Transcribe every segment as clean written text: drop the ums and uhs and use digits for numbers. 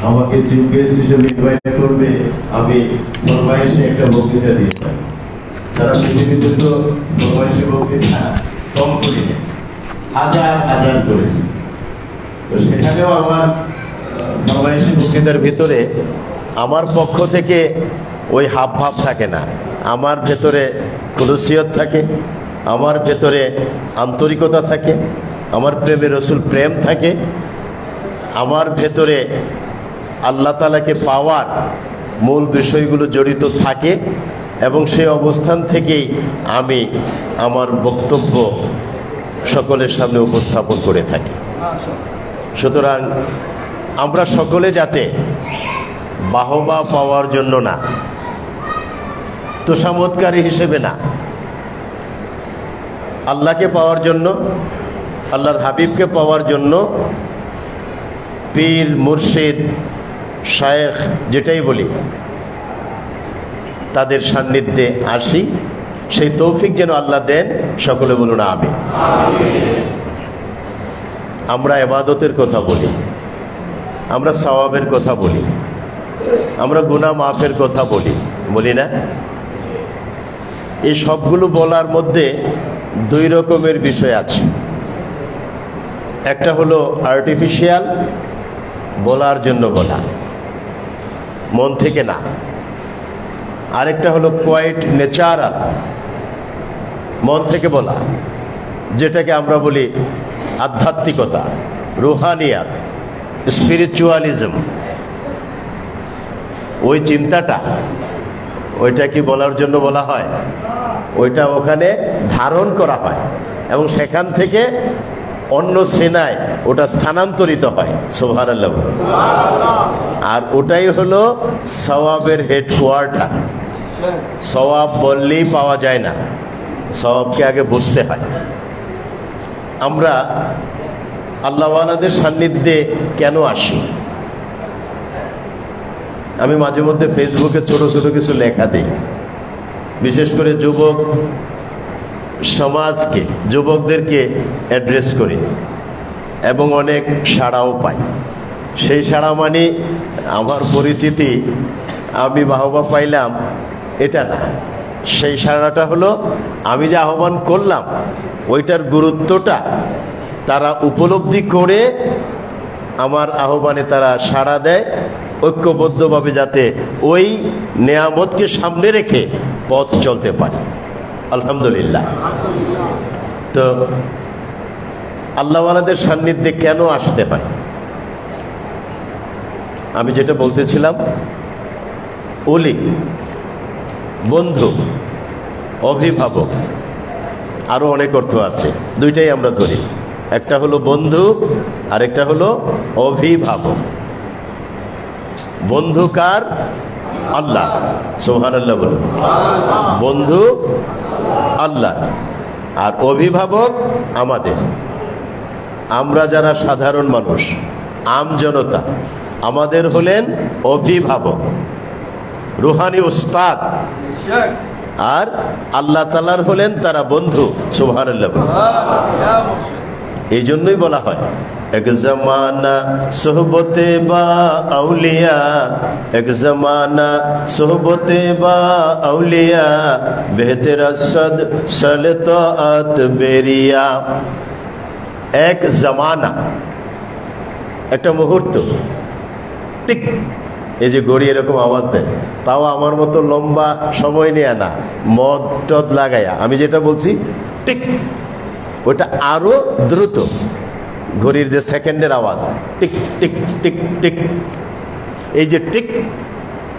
আমাকে chief guest হিসেবে invite করবে, আমি ফরমাইশে একটা বক্তৃতা দিয়ে পাই। সারা পৃথিবীতে তো ফরমাইশে বক্তৃতা কম করি, হাজার হাজার করেছি। তো সেখানেও আমার ফরমাইশে বক্তৃতার ভিতরে আমার পক্ষ থেকে ওই হাব ভাব থাকে না। আমার ভেতরে কুলুসিয়ত থাকে, আমার ভেতরে আন্তরিকতা থাকে, আমার প্রেমে রসুল প্রেম থাকে, আমার ভেতরে আল্লাহ তাআলাকে পাওয়ার মূল বিষয়গুলো জড়িত থাকে, এবং সেই অবস্থান থেকেই আমি আমার বক্তব্য সকলের সামনে উপস্থাপন করে থাকি। সুতরাং আমরা সকলে যাতে বাহবা পাওয়ার জন্য না, তোষামোদকারী হিসেবে না, আল্লাহকে পাওয়ার জন্য, আল্লাহর হাবিবকে পাওয়ার জন্য, পীর মুর্শিদ শায়েখ যেটাই বলি তাদের সান্নিধ্যে আসি, সেই তৌফিক যেন আল্লাহ দেন। সকলে বলুন আমিন। আমরা ইবাদতের কথা বলি, আমরা সওয়াবের কথা বলি, আমরা গুনাহ মাফের কথা বলি, বলি না? এই সবগুলো বলার মধ্যে দুই রকমের বিষয় আছে। একটা হলো আর্টিফিশিয়াল, বলার জন্য বলা, মন থেকে না। আরেকটা হলো কোয়াইট ন্যাচারাল, মন থেকে বলা, যেটাকে আমরা বলি আধ্যাত্মিকতা, রুহানিয়াত, স্পিরিচুয়ালিজম। ওই চিন্তাটা, ওইটা কি বলার জন্য বলা হয়? ওইটা ওখানে ধারণ করা হয় এবং সেখান থেকে অন্য সেনায় ওটা স্থানান্তরিত হয়। সুবহানাল্লাহ। আর ওটাই হলো সওয়াবের হেডকোয়ার্টার। সওয়াব বললেই পাওয়া যায় না, সওয়াবকে আগে বুঝতে হয়। আমরা আল্লাহওয়ালাদের সান্নিধ্যে কেন আসি? আমি মাঝে মধ্যে ফেসবুকে ছোট ছোট কিছু লেখা দিই, বিশেষ করে যুবক সমাজকে, যুবকদেরকে অ্যাড্রেস করি এবং অনেক সাড়াও পাই। সেই সাড়া মানে আমার পরিচিতি, আমি বাহবা পাইলাম, এটা না। সেই সাড়াটা হলো আমি যে আহ্বান করলাম ওইটার গুরুত্বটা তারা উপলব্ধি করে আমার আহ্বানে তারা সাড়া দেয়, ঐক্যবদ্ধভাবে যাতে ওই নেয়ামতকে সামনে রেখে পথ চলতে পারে। আলহামদুলিল্লাহ। তো আল্লাহওয়ালাদের সান্নিধ্যে কেন আসতে হয়? আমি যেটা বলতেছিলাম, ওলি, বন্ধু, অভিভাবক, আরো অনেক অর্থ আছে, দুইটাই আমরা ধরি। একটা হলো বন্ধু, আরেকটা হলো অভিভাবক। বন্ধু কার? আল্লাহ। সুবহানাল্লাহ বলুন। বন্ধু আল্লাহ, আর অভিভাবক আমাদের। আমরা যারা সাধারণ মানুষ, আম জনতা, আমাদের হলেন অভিভাবক, রুহানি উস্তাদ, আর আল্লাহ তাআলার হলেন তারা বন্ধু। সুবহানাল্লাহ। এই জন্যই বলা হয় এক জমানা সোহবতে বা আউলিয়া, এক জমানা সোহবতে বা আউলিয়া, বেহতের সদ সলতাত বেরিয়া। এক জমানা, একটা মুহূর্ত, টিক। এই যে গড়ি এরকম আওয়াজ দেয়, তাও আমার মতো লম্বা সময় নেয়া না, মদ টদ লাগায়া। আমি যেটা বলছি টিক, ওটা আরো দ্রুত। ঘড়ির যে সেকেন্ডের আওয়াজ, টিক টিক টিক টিক, এই যে টিক,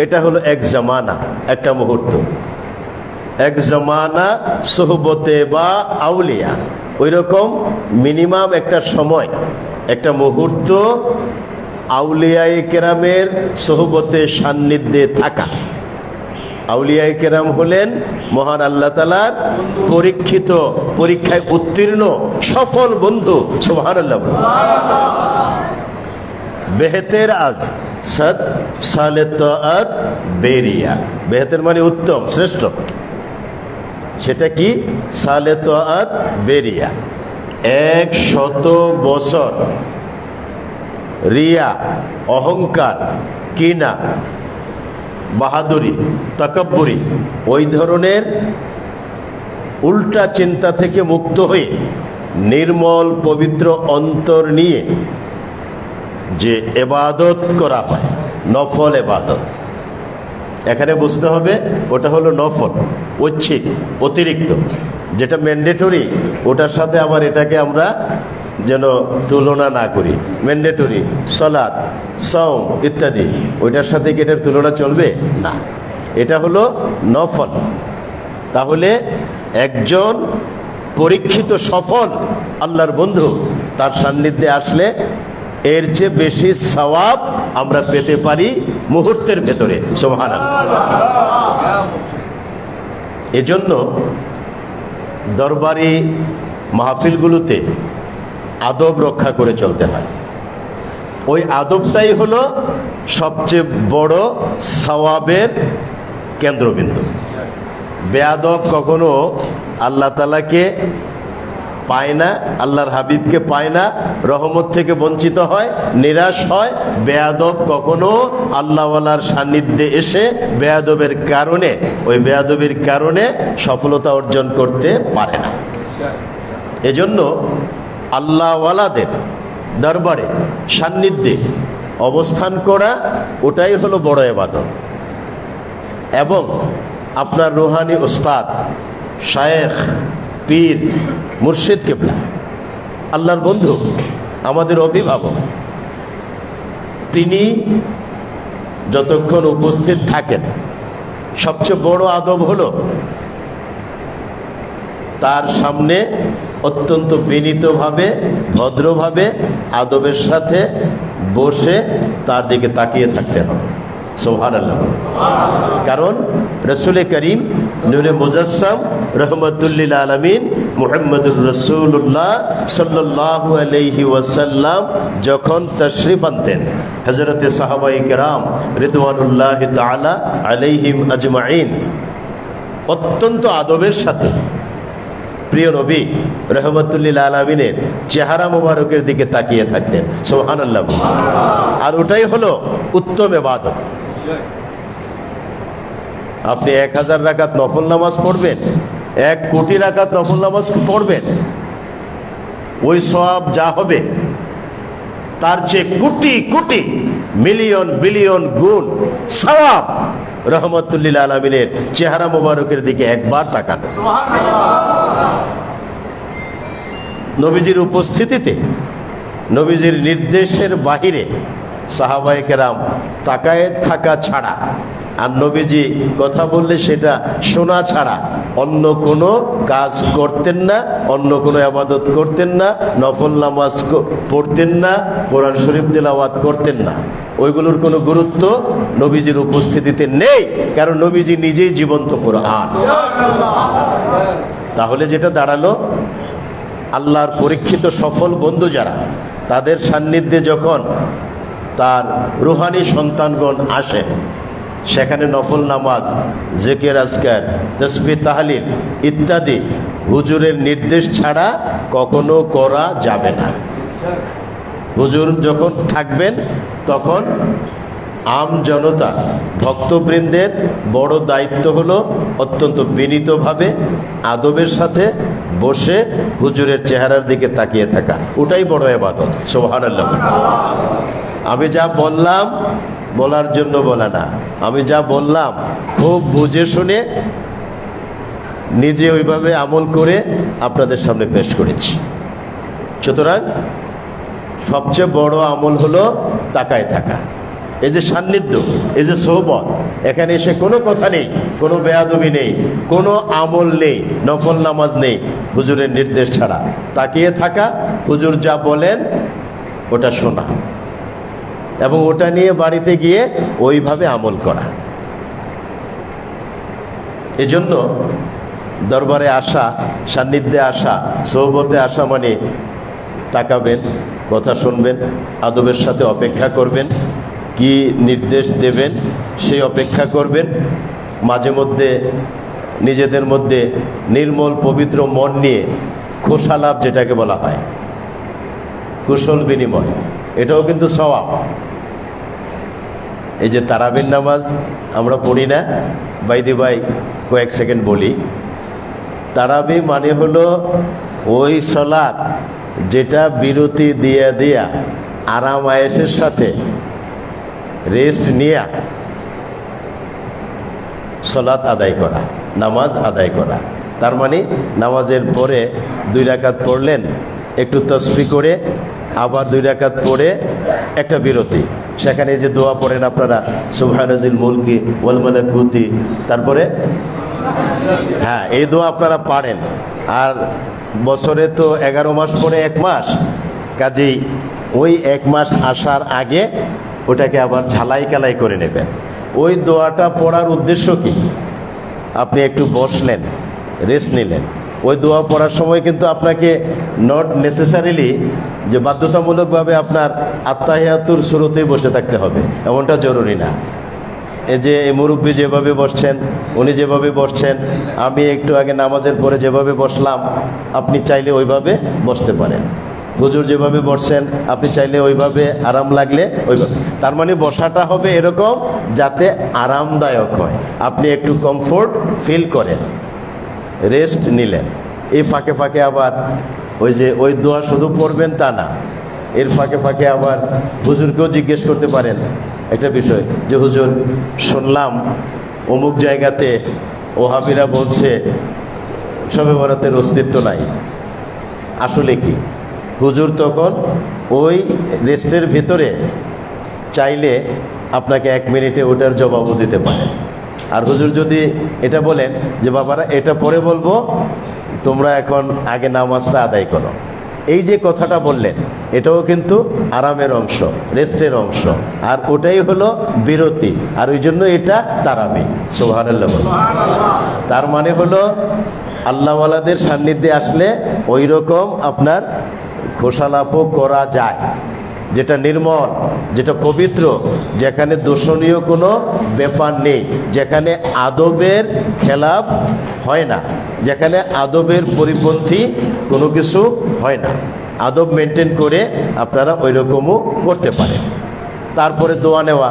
এটা হলো এক জমানা, একটা মুহূর্ত। এক জমানা সোহবতে বা আউলিয়া, ওই রকম মিনিমাম একটা সময়, একটা মুহূর্ত আউলিয়ায়ে কেরামের সোহবতে সান্নিধ্যে থাকা। আউলিয়ায়ে কেরাম হলেন মহান আল্লাহ তাআলার পরীক্ষিত, পরীক্ষায় উত্তীর্ণ সফল বন্ধু। সুবহানাল্লাহ। বেহতের আজ সদ সালেতাত বেরিয়া। বেহতের মানে উত্তম, শ্রেষ্ঠ। সেটা কি? সালেতাত বেরিয়া। 100 বছর রিয়া, অহংকার, কিনা, বাহাদুরি, তাকাব্বুরি, ওই ধরনের উল্টা চিন্তা থেকে মুক্ত হয়ে নির্মল পবিত্র অন্তর নিয়ে যে ইবাদত করা হয়, নফল ইবাদত, এখানে বুঝতে হবে ওটা হলো নফল, ঐচ্ছিক, অতিরিক্ত। যেটা ম্যান্ডেটরি ওটার সাথে আবার এটাকে আমরা যেন তুলনা না করি। ম্যান্ডেটরি সালাত, সাওম ইত্যাদি, ওইটার সাথে কি এটার তুলনা চলবে না, এটা হলো নফল। তাহলে একজন পরীক্ষিত সফল আল্লাহর বন্ধু তার সান্নিধ্যে আসলে এর চেয়ে বেশি সওয়াব আমরা পেতে পারি মুহূর্তের ভেতরে। সুবহানাল্লাহ। এজন্য দরবারি মাহফিলগুলোতে আদব রক্ষা করে চলতে হয়। ওই আদবটাই হলো সবচেয়ে বড় সওয়াবের কেন্দ্রবিন্দু। বেয়াদব কখনো আল্লাহ তাআলাকে পায় না, আল্লাহর হাবিবকে পায় না, রহমত থেকে বঞ্চিত হয়, নিরাশ হয়। বেয়াদব কখনো আল্লাহওয়ালার সান্নিধ্যে এসে বেয়াদবের কারণে, ওই বেয়াদবের কারণে সফলতা অর্জন করতে পারে না। এজন্য আল্লাহওয়ালাদের দরবারে সান্নিধ্যে অবস্থান করা ওটাই হলো বড় ইবাদত। এবং আপনার রুহানি উস্তাদ, শায়েখ, পীর, মুর্শিদ কিবলা, আল্লাহর বন্ধু, আমাদের অভিভাবক, তিনি যতক্ষণ উপস্থিত থাকেন সবচেয়ে বড় আদব হলো তার সামনে অত্যন্ত বিনীতভাবে, ভদ্রভাবে, আদবের সাথে বসে তার দিকে তাকিয়ে থাকতে হবে। সুবহানাল্লাহ। কারণ রাসূল করিম নূরে মুজাসসাম রাহমাতুল লিল আলামিন মুহাম্মদুর রাসূলুল্লাহ সাল্লাল্লাহু আলাইহি ওয়াসাল্লাম যখন তাশরিফ আনতেন, হযরতে সাহাবায়ে কেরাম রিদওয়ানুল্লাহি তাআলা আলাইহিম আজমাইন অত্যন্ত আদবের সাথে প্রিয় নবী রাহমাতুল লিল আলামিনের চেহারা মোবারকের দিকে তাকিয়ে থাকতেন। সুবহানাল্লাহ। আর ওটাই হলো উত্তম ইবাদত। আপনি 1000 রাকাত নফল নামাজ পড়বেন, 1 কোটি রাকাত নফল নামাজ পড়বেন, ওই সওয়াব যা হবে তার চেয়ে কোটি কোটি মিলিয়ন বিলিয়ন গুণ সওয়াব রহমতুল লিল আলামিনের চেহারা মোবারকের দিকে একবার তাকান। নবীজির উপস্থিতিতে, নবীজির নির্দেশের বাহিরে সাহাবায়ে কেরাম তাকায়ে থাকা ছাড়া আর নবীজি কথা বললে সেটা শোনা ছাড়া অন্য কোনো কাজ করতেন না, অন্য কোনো ইবাদত করতেন না, নফল নামাজ পড়তেন না, কোরআন শরীফ তেলাওয়াত করতেন না। ওইগুলোর কোনো গুরুত্ব নবীজির উপস্থিতিতে নেই, কারণ নবীজি নিজেই জীবন্ত কোরআন। তাহলে যেটা দাঁড়ালো, আল্লাহর পরীক্ষিত সফল বন্ধু যারা, তাদের সান্নিধ্যে যখন তার রুহানি সন্তানগণ আসে, সেখানে নফল নামাজ, জিকির আজকার, তাসবিহ তাহলিল ইত্যাদি হুজুরের নির্দেশ ছাড়া কখনো করা যাবে না। হুজুর যখন থাকবেন তখন আম জনতা, ভক্তবৃন্দের বড় দায়িত্ব হলো অত্যন্ত বিনীতভাবে আদবের সাথে বসে হুজুরের চেহারার দিকে তাকিয়ে থাকা, ওটাই বড় ইবাদত। সুবহানাল্লাহ। আমি যা বললাম বলার জন্য বলা না, আমি যা বললাম খুব বুঝে শুনে নিজে ওইভাবে আমল করে আপনাদের সামনে পেশ করেছি। সুতরাং সবচেয়ে বড় আমল হলো তাকায় থাকা। এই যে সান্নিধ্য, এই যে সোহবত, এখানে এসে কোনো কথা নেই, কোনো বেয়াদবি নেই, কোনো আমল নেই, নফল নামাজ নেই, হুজুরের নির্দেশ ছাড়া তাকিয়ে থাকা, হুজুর যা বলেন ওটা শোনা এবং ওটা নিয়ে বাড়িতে গিয়ে ওইভাবে আমল করা। এজন্য দরবারে আসা, সান্নিধ্যে আসা, সোহবতে আসা মানে তাকাবেন, কথা শুনবেন, আদবের সাথে অপেক্ষা করবেন, কি নির্দেশ দেবেন সেই অপেক্ষা করবেন। মাঝে মধ্যে নিজেদের মধ্যে নির্মল পবিত্র মন নিয়ে খোশালাপ, যেটাকে বলা হয় কুশল বিনিময়, এটাও কিন্তু সওয়াব। এই যে তারাবির নামাজ আমরা পড়ি না, বাইদি ভাই কয়েক সেকেন্ড বলি। তারাবি মানে হলো ওই সালাত যেটা বিরতি দিয়া দিয়া আরাম আয়েশের সাথে রেস্ট নিয়া সালাত আদায় করা, নামাজ আদায় করা। তার মানে নামাজের পরে 2 রাকাত পড়লেন, একটু তাসবিহ করে আবার 2 রাকাত পড়ে একটা বিরতি, সেখানে যে দোয়া পড়েন আপনারা সুবহানাজিল মুলকি ওয়াল মালাকুতি, তারপরে হ্যাঁ এই দোয়া আপনারা পারেন। আর বছরে তো 11 মাস পরে 1 মাস, কাজেই ওই 1 মাস আসার আগে ওটাকে আবার ঝালাই কালাই করে নেবেন। ওই দোয়াটা পড়ার উদ্দেশ্য কি? আপনি একটু বসলেন, রেস্ট নিলেন, ওই দোয়া পড়ার সময় কিন্তু আপনাকে নট নেসেসারিলি যে বাধ্যতামূলকভাবে আপনার আত্তাহিয়াতুর শুরুতেই বসে থাকতে হবে, এমনটা জরুরি না। এই যে এই মুরব্বী যেভাবে বসছেন, উনি যেভাবে বসছেন, আমি একটু আগে নামাজের পরে যেভাবে বসলাম, আপনি চাইলে ওইভাবে বসতে পারেন। হুজুর যেভাবে বসছেন আপনি চাইলে ওইভাবে, আরাম লাগলে ওইভাবে। তার মানে বসাটা হবে এরকম যাতে আরামদায়ক হয়, আপনি একটু কমফোর্ট ফিল করেন, রেস্ট নিলেন। এই ফাঁকে ফাঁকে আবার ওই যে ওই দোয়া শুধু পড়বেন তা না, এর ফাঁকে ফাঁকে আবার হুজুরকেও জিজ্ঞেস করতে পারেন একটা বিষয়, যে হুজুর শুনলাম অমুক জায়গাতে ওহাবিরা বলছে শবে বরাতের অস্তিত্ব নাই, আসলে কি? হুজুর তখন ওই রেস্টের ভিতরে চাইলে আপনাকে 1 মিনিটে ওটার জবাবও দিতে পারেন। আর হুজুর যদি এটা বলেন যে বাবারা এটা পরে বলবো, তোমরা এখন আগে নামাজটা আদায় করো, এই যে কথাটা বললেন এটাও কিন্তু আরামের অংশ, রেস্টের অংশ, আর ওটাই হলো বিরতি। আর ওই জন্য এটা তারাবি। সুবহানাল্লাহ। তার মানে হলো আল্লাহওয়ালাদের সান্নিধ্যে আসলে ওই রকম আপনার খোসালাপও করা যায়, যেটা নির্মল, যেটা পবিত্র, যেখানে দোষণীয় কোনো ব্যাপার নেই, যেখানে আদবের খেলাফ হয় না, যেখানে আদবের পরিপন্থী কোনো কিছু হয় না, আদব মেনটেন করে আপনারা ওই রকমও করতে পারেন। তারপরে দোয়া নেওয়া,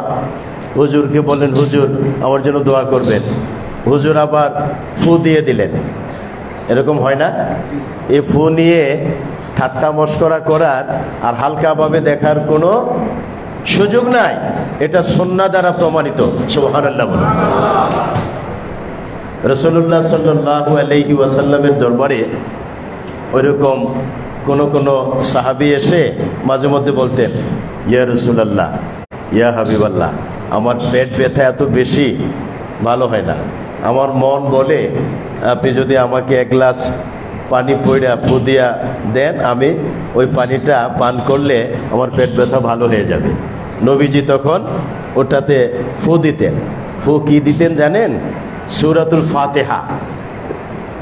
হুজুরকে বললেন হুজুর আমার জন্য দোয়া করবেন, হুজুর আবার ফু দিয়ে দিলেন, এরকম হয় না? এই ফু নিয়ে ঠাট্টা মশকরা করার আর হালকাভাবে দেখার কোনো সুযোগ নাই, এটা সুন্নাহ দ্বারা প্রমাণিত। সুবহানাল্লাহ বলুন। রাসূলুল্লাহ সাল্লাল্লাহু আলাইহি ওয়াসাল্লামের দরবারে ওইরকম কোন সাহাবী এসে মাঝে মধ্যে বলতেন, ইয়া রাসূলুল্লাহ, ইয়া হাবিবাল্লাহ, আমার পেট ব্যথা এত বেশি, ভালো হয় না, আমার মন বলে আপনি যদি আমাকে 1 গ্লাস পানি পয়ড়া ফু দিয়া দেন, আমি ওই পানিটা পান করলে আমার পেট ব্যথা ভালো হয়ে যাবে। নবীজি তখন ওটাতে ফু দিতেন। ফু কি দিতেন জানেন? সূরাতুল ফাতিহা।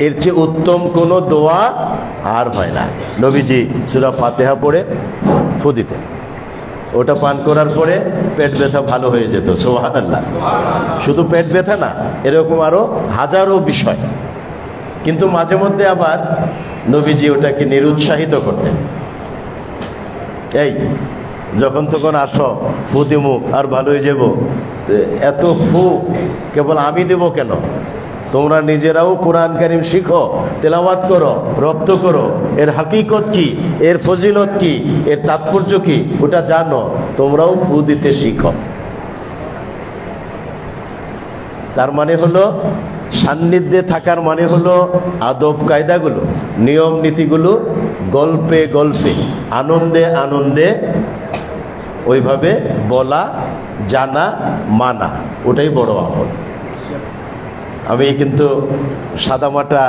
এর চেয়ে উত্তম কোনো দোয়া আর হয় না। নবীজি সূরা ফাতিহা পড়ে ফু দিতেন, ওটা পান করার পরে পেট ব্যথা ভালো হয়ে যেত। সুবহানাল্লাহ। শুধু পেট ব্যথা না, এরকম আরো হাজারো বিষয়। কিন্তু মাঝে মধ্যে আবার নবীজি ওটাকে নিরুৎসাহিত করতেন, এই যখন তখন আসো ফু দিমু আর ভালো হয়ে যাব, এত ফু কেবল আমি দেব কেন? তোমরা নিজেরাও কোরআন কারীম শিখো, তেলাওয়াত করো, রপ্ত করো, এর হাকিকত কি, এর ফজিলত কি, এর তাৎপর্য কি, ওটা জানো, তোমরাও ফু দিতে শিখো। তার মানে হলো সান্নিধ্যে থাকার মানে হলো আদব কায়দাগুলো, নিয়ম নীতিগুলো গল্পে গল্পে, আনন্দে আনন্দে ওইভাবে বলা, জানা, মানা, ওটাই বড় আমল। আমি কিন্তু সাদামাটা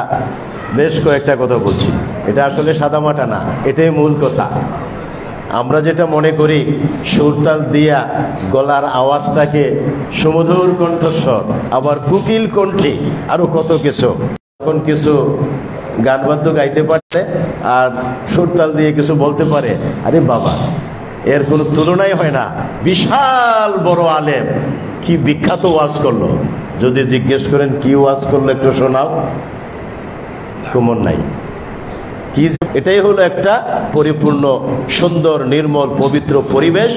বেশ কয়েকটা কথা বলছি, এটা আসলে সাদামাটা না, এটাই মূল কথা। আমরা যেটা মনে করি সুরতাল দিয়া গলার আওয়াজটাকে সুমধুর কণ্ঠস্বর, আবার কুকিল কণ্ঠে, আরো কত কিছু, এখন কিছু গান বাদ্য গাইতে পারে আর সুরতাল দিয়ে কিছু বলতে পারে, আরে বাবা এর কোনো তুলনাই হয় না। বিশাল বড় আলেম, কি বিখ্যাত ওয়াজ করলো, যদি জিজ্ঞেস করেন কি ওয়াজ করলো একটু শোনাও, কুমন নাই, কি এটাই হলো একটা পরিপূর্ণ সুন্দর নির্মল পবিত্র পরিবেশ,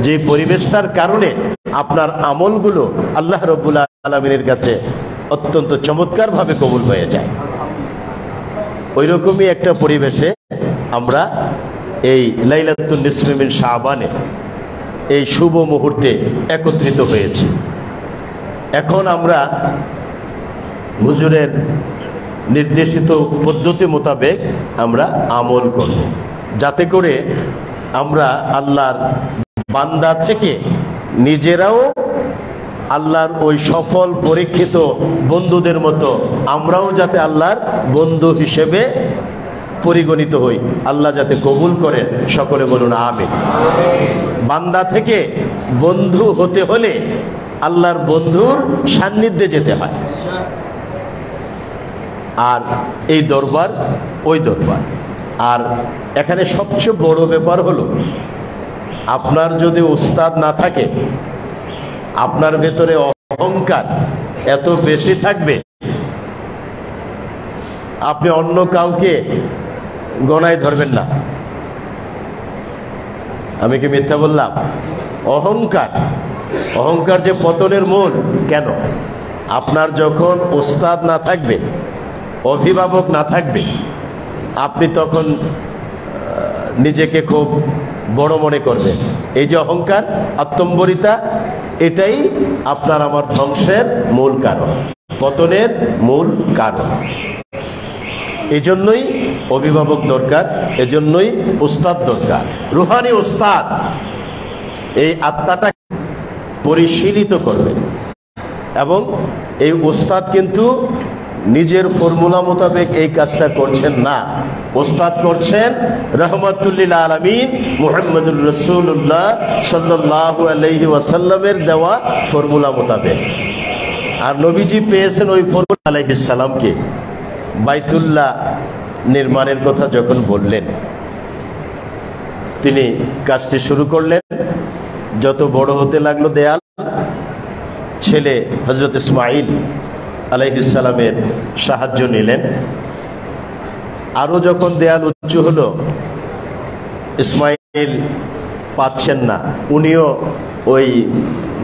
যে পরিবেশটার কারণে আপনার আমলগুলো আল্লাহ রাব্বুল আলামিনের কাছে অত্যন্ত চমৎকারভাবে কবুল হয়ে যায়। ওই রকমই একটা পরিবেশে আমরা এই লাইলাতুন নিসফি মিন শাবানে এই শুভ মুহূর্তে একত্রিত হয়েছি। এখন আমরা হুজুরের নির্দেশিত পদ্ধতি মোতাবেক আমরা আমল করব, যাতে করে আমরা আল্লাহর বান্দা থেকে নিজেরাও আল্লাহর ওই সফল পরীক্ষিত বন্ধুদের মতো আমরাও যাতে আল্লাহর বন্ধু হিসেবে পরিগণিত হই। আল্লাহ যাতে কবুল করেন, সকলে বলুন আমিন। বান্দা থেকে বন্ধু হতে হলে আল্লাহর বন্ধুর সান্নিধ্যে যেতে হয়। আর এই দরবার ওই দরবার। আর এখানে সবচেয়ে বড় ব্যাপার হলো, আপনার যদি উস্তাদ না থাকে, আপনার ভেতরে অহংকার এত বেশি থাকবে, আপনি অন্য কাউকে গণায় ধরবেন না। আমি কি মিথ্যা বললাম? অহংকার যে পতনের মূল। কেন? আপনার যখন উস্তাদ না থাকবে, অভিভাবক না থাকবে, আপনি তখন নিজেকে খুব বড় মনে করবেন। এই যে অহংকার, আত্মম্বরিতা, এটাই আপনার আমার ধ্বংসের মূল কারণ, পতনের মূল কারণ। এজন্যই অভিভাবক দরকার, এজন্যই উস্তাদ দরকার, রুহানি উস্তাদ। এই আত্মাটা পরিশীলিত করবে। এবং এই উস্তাদ কিন্তু নিজের ফর্মুলা মোতাবেক এই কাজটা করছেন না। উস্তাদ করছেন রহমাতুল্লিল আলামিন মুহাম্মদুর রাসূলুল্লাহ সাল্লাল্লাহু আলাইহি ওয়াসাল্লামের দেওয়া ফর্মুলা মোতাবেক। আর নবীজি পেয়েছেন ওই ফর্মুলা আলাইহিস সালামকে। বাইতুল্লাহ নির্মাণের কথা যখন বললেন, তিনি কাজটি শুরু করলেন। যত বড় হতে লাগলো দেয়াল, ছেলে হযরত ইসমাঈল আলাইহিস সালামের সাহায্য নিলেন। আরো যখন দেয়াল উঁচু হলো, ইসমাঈল পাচ্ছেন না, উনিও ওই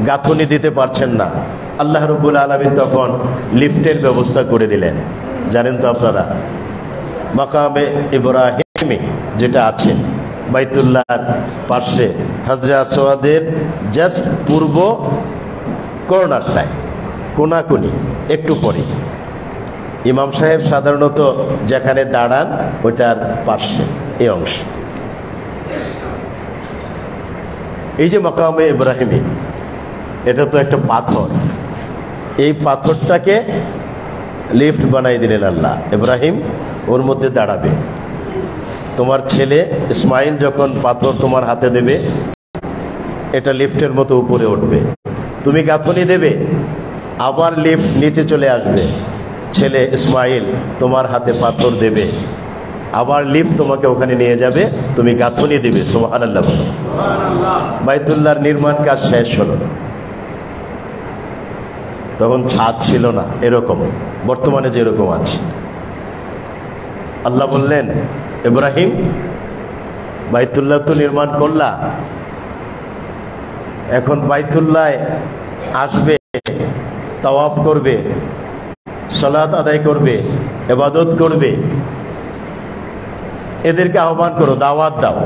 গাঁথনি দিতে পারছেন না। আল্লাহ রাব্বুল আলামিন তখন লিফটের ব্যবস্থা করে দিলেন। জানেন তো আপনারা, মাকামে ইব্রাহিমে যেটা আছে বাইতুল্লাহর পাশে, হাজরে আসওয়াদের জাস্ট পূর্ব কর্নারটায়, কোনাকুনি একটু পরে, ইমাম সাহেব সাধারণত যেখানে দাঁড়ান ওইটার পাশে এই অংশ। এই যে মাকামে ইব্রাহিমে, এটা তো একটা পাথর। এই পাথরটাকে লিফট বানাই দিলেন আল্লাহ। ইব্রাহিম ওর মধ্যে দাঁড়াবে। তোমার ছেলে ইসমাইল যখন পাথর তোমার হাতে দেবে, এটা লিফটের মতো উপরে উঠবে। তুমি গাঁথনি দেবে, আবার লিফট নিচে চলে আসবে। ছেলে ইসমাইল তোমার হাতে পাথর দেবে, আবার লিফট তোমাকে ওখানে নিয়ে যাবে, তুমি গাঁথনি দেবে। সুবহানাল্লাহ বলো। বাইতুল্লাহর নির্মাণ কাজ শেষ হলো। তখন ছাদ ছিল না এরকম, বর্তমানে যেরকম আছে। আল্লাহ বললেন, ইব্রাহিম বাইতুল্লাহ তো নির্মাণ করলা, এখন বাইতুল্লাহ আসবে, তাওয়াফ করবে, সালাত আদায় করবে, ইবাদত করবে। এদেরকে আহ্বান করো, দাওয়াত দাও।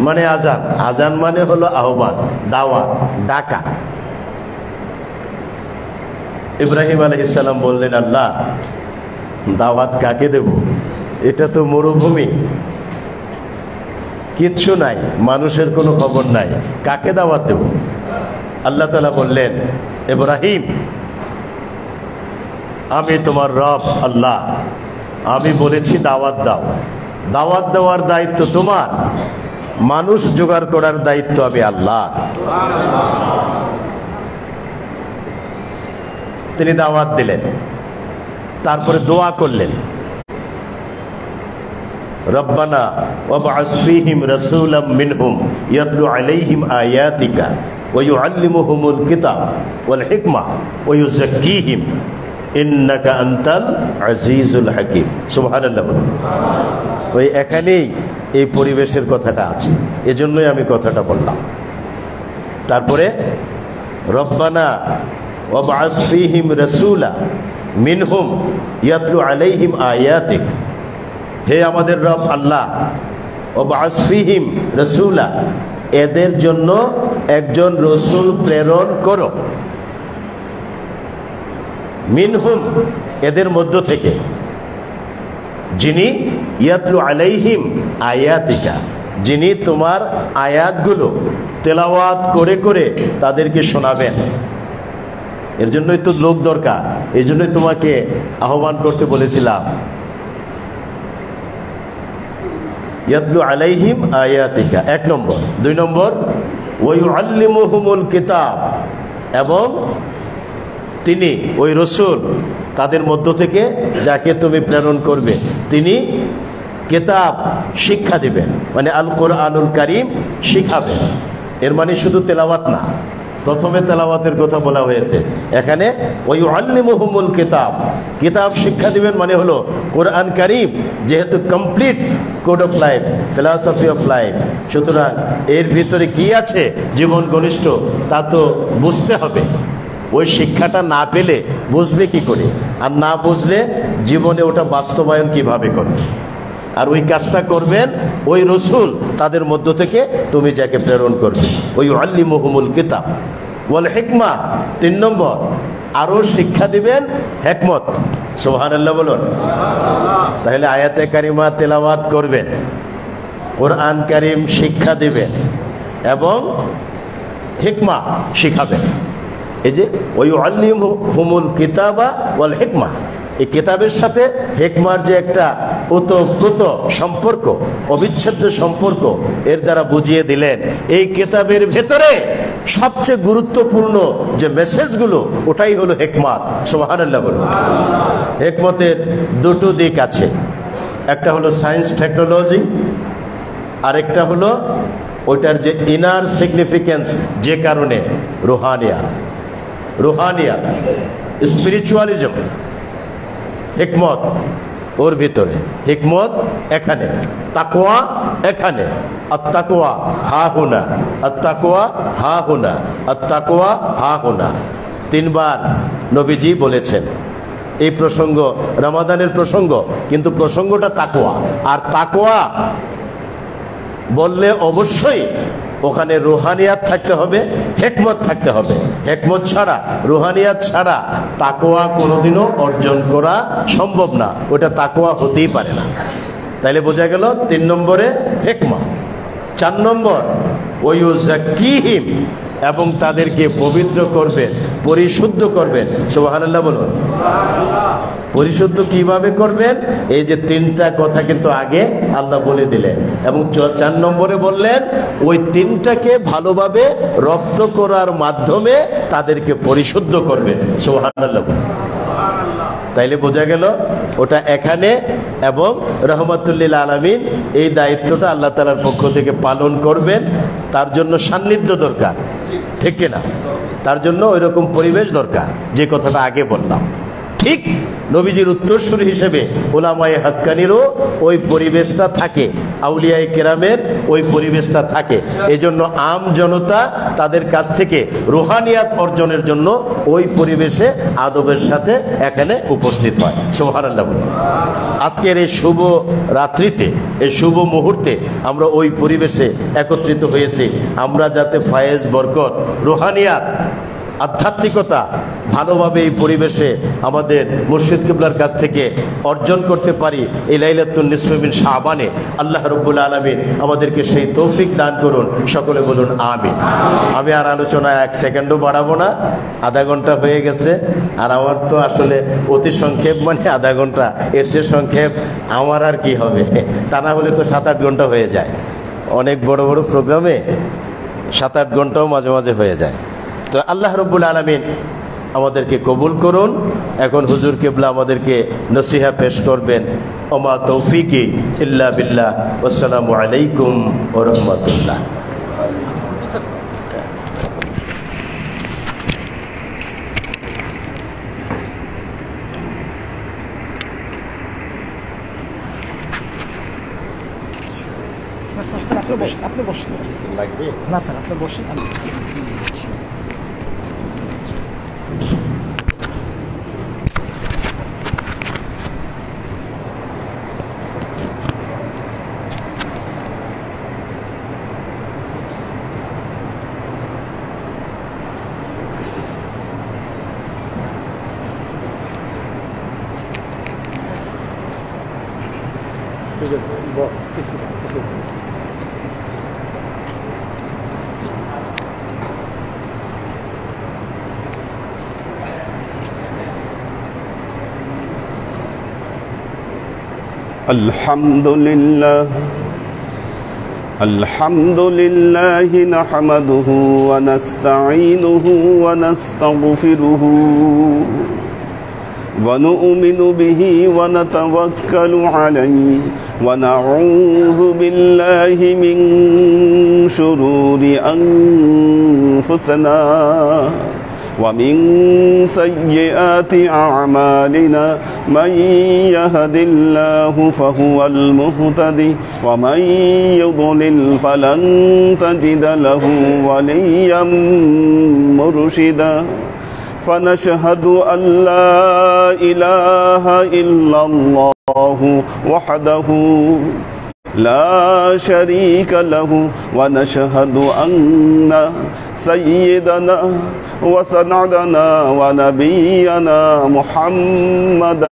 মানে আজান, আজান মানে হলো আহ্বান, দাওয়াত, ডাকা। ইব্রাহিম আলাইহিস সালাম বললেন, আল্লাহ দাওয়াত কাকে দেব? এটা তো মরুভূমি, কিচ্ছু নাই, মানুষের কোনো খবর নাই, কাকে দাওয়াত দেব? আল্লাহ তাআলা বললেন, ইব্রাহিম আমি তোমার রব আল্লাহ, আমি বলেছি দাওয়াত দাও। দাওয়াত দেওয়ার দায়িত্ব তোমার, মানুষ জোগাড় করার দায়িত্ব আমি আল্লাহ। তিনি দাওয়াত দিলেন, তারপরে দোয়া করলেন, রব্বানা ওয়াবআস ফীহিম রাসূলাম মিনহুম ইয়াতলু আলাইহিম আয়াতিকা ওয়া ইউআল্লিমুহুমুল কিতাব ওয়াল হিকমা ওয়া ইউযাক্কিহিম ইন্নাকা আনতাল আজিজুল হাকিম। সুবহানাল্লাহ। ওই এখানেই এই পরিবেশের কথাটা আছে, এজন্যই আমি কথাটা বললাম। তারপরে রব্বানা ওয়াবআস ফীহিম রাসূলা মিনহুম ইয়াতলু আলাইহিম আয়াতিক, হে আমাদের রব আল্লাহ, ওয়াবআস ফীহিম রাসূলা, এদের জন্য একজন রসুল প্রেরণ করো, মিনহুম, এদের মধ্য থেকে, যিনি ইয়াতলু আলাইহিম আয়াতিকা, যিনি তোমার আয়াতগুলো তেলাওয়াত করে করে তাদেরকে শোনাবেন। এর জন্যই তো লোক দরকার, এই জন্যই তোমাকে আহ্বান করতে বলেছিলাম। ইয়াতলু আলাইহিম আয়াতিকা, 1 নম্বর। 2 নম্বর, ওয়া ইউআল্লিমুহুমুল কিতাব, এবং তিনি ওই রসুল তাদের মধ্য থেকে যাকে তুমি প্রেরণ করবে তিনি কিতাব শিক্ষা দিবেন, মানে আল কোরআনুল কারীম শিখাবেন। এর মানে শুধু তেলাওয়াত না, প্রথমে তেলাওয়াতের কথা বলা হয়েছে, এখানে ওয়া ইউআল্লিমুহুমুল কিতাব, কিতাব শিক্ষা দিবেন মানে হলো কোরআন কারীম যেহেতু complete code of life, philosophy of life, সুতরাং এর ভিতরে কি আছে জীবন ঘনিষ্ঠ তা তো বুঝতে হবে। ওই শিক্ষাটা না পেলে বুঝবে কি করে, আর না বুঝলে জীবনে ওটা বাস্তবায়ন কিভাবে করবে। আর ওই কাজটা করবেন ওই রসুল তাদের মধ্য থেকে তুমি যাকে প্রেরণ করবে। ওই আল্লিমুহুমুল কিতাব ওয়াল হিকমা, 3 নম্বর, আরো শিক্ষা দিবেন হিকমত। সুবহানাল্লাহ বলুন। তাহলে আয়াতে কারিমা তেলাওয়াত করবেন, কোরআন কারীম শিক্ষা দিবেন এবং হিকমা শিখাবেন। এই যে ওয়া ইউআল্লিমুহুমুল কিতাবা ওয়াল হিকমা, এই কিতাবের সাথে হিকমার যে একটা ওতপ্রোত সম্পর্ক, অবিচ্ছেদ্য সম্পর্ক, এর দ্বারা বুঝিয়ে দিলেন এই কিতাবের ভেতরে সবচেয়ে গুরুত্বপূর্ণ যে মেসেজগুলো ওটাই হলো হিকমত। সুবহানাল্লাহ বলুন। হিকমতের 2টো দিক আছে, একটা হলো সায়েন্স টেকনোলজি, আরেকটা হলো ওইটার যে ইনার সিগনিফিকেন্স, যে কারণে রুহানিয়াত স্পিরিচুয়ালিজম, হিকমত ওর ভিতরে। হিকমত এখানে, তাকওয়া এখানে। আত্তাকওয়া হা হুনা, আত্তাকওয়া হা হুনা, আত্তাকওয়া হা হুনা, 3 বার নবীজি বলেছেন। এই প্রসঙ্গ রমাদানের প্রসঙ্গ, কিন্তু প্রসঙ্গটা তাকওয়া। আর তাকওয়া বললে অবশ্যই ওখানে রুহানিয়াত থাকতে হবে, হিকমত থাকতে হবে। হিকমত ছাড়া, রুহানিয়াত ছাড়া তাকওয়া কোনোদিনও অর্জন করা সম্ভব না, ওটা তাকওয়া হতেই পারে না। তাইলে বোঝা গেল 3 নম্বরে হিকমত। 4 নম্বর ওয়ায়ুযাক্কিহিম, এবং তাদেরকে পবিত্র করবেন, পরিশুদ্ধ করবেন। সুবহানাল্লাহ বলুন। পরিশুদ্ধ কিভাবে করবেন? এই যে 3টা কথা কিন্তু আগে আল্লাহ বলে দিলেন, এবং 4 নম্বরে বললেন ওই 3টাকে ভালোভাবে রপ্ত করার মাধ্যমে তাদেরকে পরিশুদ্ধ করবে। সুবহানাল্লাহ। তাইলে বোঝা গেল ওটা এখানে, এবং রহমাতুল লিল আলামিন এই দায়িত্বটা আল্লাহ তাআলার পক্ষ থেকে পালন করবেন। তার জন্য সান্নিধ্য দরকার, ঠিক কিনা? তার জন্য ওই রকম পরিবেশ দরকার, যে কথাটা আগে বললাম। ঠিক নবীজির উত্তরসূরি হিসেবে উলামায়ে হাক্কানিরও ওই পরিবেশটা থাকে, আউলিয়ায়ে কেরামের ওই পরিবেশটা থাকে। এজন্য আম জনতা তাদের কাছ থেকে রুহানিয়াত অর্জনের জন্য ওই পরিবেশে আদবের সাথে এখানে উপস্থিত হয়। সুবহানাল্লাহ। আজকের এই শুভ রাত্রিতে, এই শুভ মুহূর্তে আমরা ওই পরিবেশে একত্রিত হয়েছি, আমরা যাতে ফায়েজ, বরকত, রুহানিয়াত, আধ্যাত্মিকতা ভালোভাবে এই পরিবেশে আমাদের মুর্শিদ কিবলার কাছ থেকে অর্জন করতে পারি। এই লাইলাতুন নিসফে মিন শাবানে আল্লাহ রাব্বুল আলামিন আমাদেরকে সেই তৌফিক দান করুন। সকলে বলুন আমিন। আমি আর আলোচনা 1 সেকেন্ডও বাড়াবো না, আধা ঘন্টা হয়ে গেছে। আর আমার তো আসলে অতি সংক্ষেপ মানে আধা ঘন্টা, এর চেয়ে সংক্ষেপ আমার আর কি হবে? তা না হলে তো 7-8 ঘন্টা হয়ে যায়। অনেক বড় বড় প্রোগ্রামে 7-8 ঘন্টাও মাঝে মাঝে হয়ে যায়। তো আল্লাহ রাব্বুল আলামিন আমাদেরকে কবুল করুন। এখন হুজুর কিবলা আমাদেরকে নসিহা পেশ করবেন। ওমা তৌফিকি ইল্লা বিল্লাহ। আসসালামু আলাইকুম ওয়া রাহমাতুল্লাহ। আপনি বসেন স্যার। লাগবে না স্যার, আপনি বসেন, আমি দিচ্ছি। الحمد لله نحمده ونستعينه ونستغفره ونؤمن به ونتوكل عليه ونعوذ بالله من شرور أنفسنا ومن سيئات أعمالنا من يهد الله فهو المهتدي ومن يضلل فلن تجد له وليا مرشدا فنشهد أن لا إله إلا الله وحده لا شريك له ونشهد أن سيدنا وسندنا ونبينا محمدا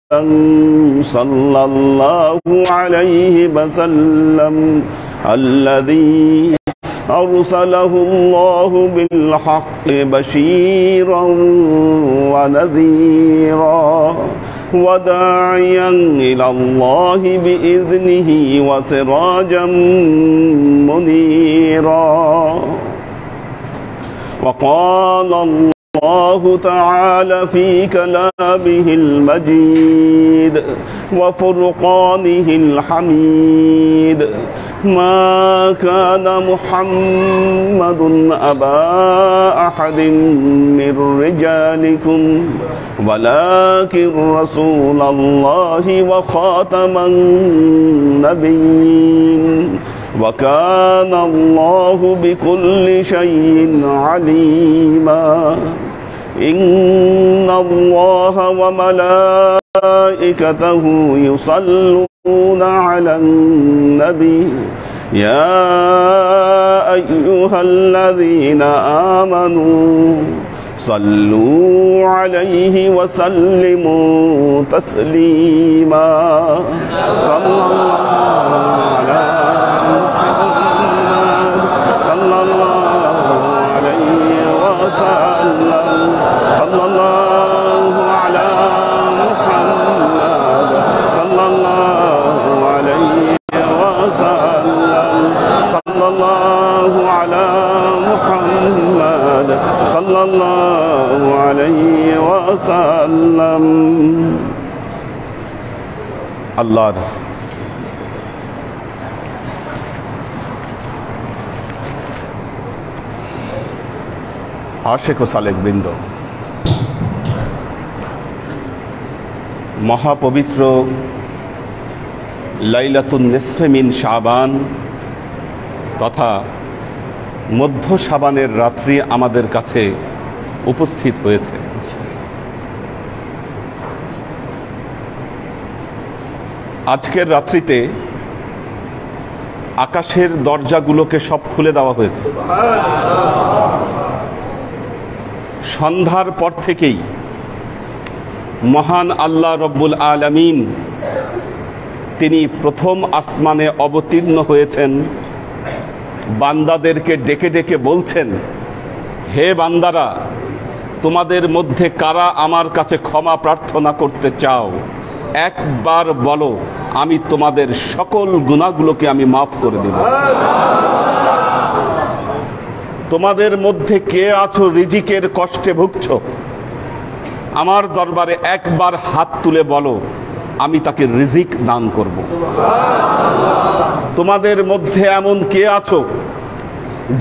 صلى الله عليه وسلم الذي أرسله الله بالحق بشيرا ونذيرا وداعيا إلى الله بإذنه وسراجا منيرا وقال الله تعالى في كلامه المجيد وفرقانه الحميد ما كان محمد أبا أحد من رجالكم ولكن رسول الله وخاتم النبيين وكان الله بكل شيء عليما إن الله وملائكته يصلون على النبي يا أيها الذين آمنوا صلوا عليه وسلموا تسليما صلى الله على محمد صلى الله عليه وسلم صلى الله على محمد صلى الله عليه وسلم صلى الله على محمد صلى الله عليه وسلم الله আশিক ও সালেক বৃন্দ, মহাপবিত্র লাইলাতুন নিসফে মিন শাবান তথা মধ্য শাবানের রাত্রি আমাদের কাছে উপস্থিত হয়েছে। আজকের রাত্রিতে আকাশের দরজাগুলোকে সব খুলে দেওয়া হয়েছে। সন্ধ্যার পর থেকেই মহান আল্লাহ রব্বুল আলামিন তিনি প্রথম আসমানে অবতীর্ণ হয়েছেন, বান্দাদেরকে ডেকে ডেকে বলছেন, হে বান্দারা, তোমাদের মধ্যে কারা আমার কাছে ক্ষমা প্রার্থনা করতে চাও, একবার বলো, আমি তোমাদের সকল গুনাহগুলোকে আমি মাফ করে দেব। তোমাদের মধ্যে কে আছো রিজিকের কষ্টে ভুগছো, আমার দরবারে একবার হাত তুলে বলো, আমি তাকে রিজিক দান করব। তোমাদের মধ্যে এমন কে আছো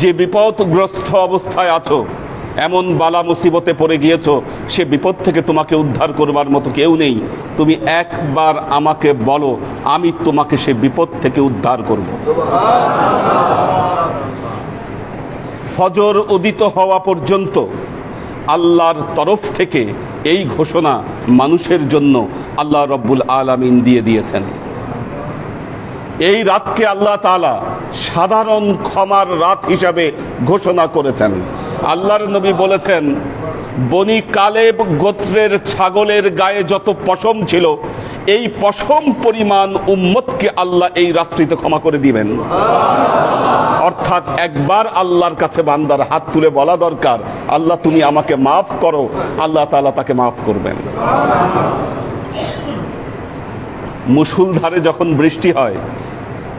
যে বিপদগ্রস্ত অবস্থায় আছো, এমন বালা মুসিবতে পড়ে গিয়েছো, সে বিপদ থেকে তোমাকে উদ্ধার করবার মতো কেউ নেই। তুমি একবার আমাকে বলো, আমি তোমাকে সে বিপদ থেকে উদ্ধার করব। ফজর উদিত হওয়া পর্যন্ত আল্লাহর তরফ থেকে এই ঘোষণা মানুষের জন্য আল্লাহ রব্বুল আলামিন দিয়ে দিয়েছেন। এই রাতকে আল্লাহ তাআলা সাধারণ ক্ষমার রাত হিসাবে ঘোষণা করেছেন। আল্লাহর নবী বলেছেন, বনি কালেব গোত্রের ছাগলের গায়ে যত পশম ছিল, এই পশম পরিমাণ উম্মতকে আল্লাহ এই রাত্রিতে ক্ষমা করে দিবেন। অর্থাৎ একবার আল্লাহর কাছে বান্দার হাত তুলে বলা দরকার, আল্লাহ তুমি আমাকে মাফ করো, আল্লাহ তাআলা তাকে মাফ করবেন। মুষলধারে যখন বৃষ্টি হয়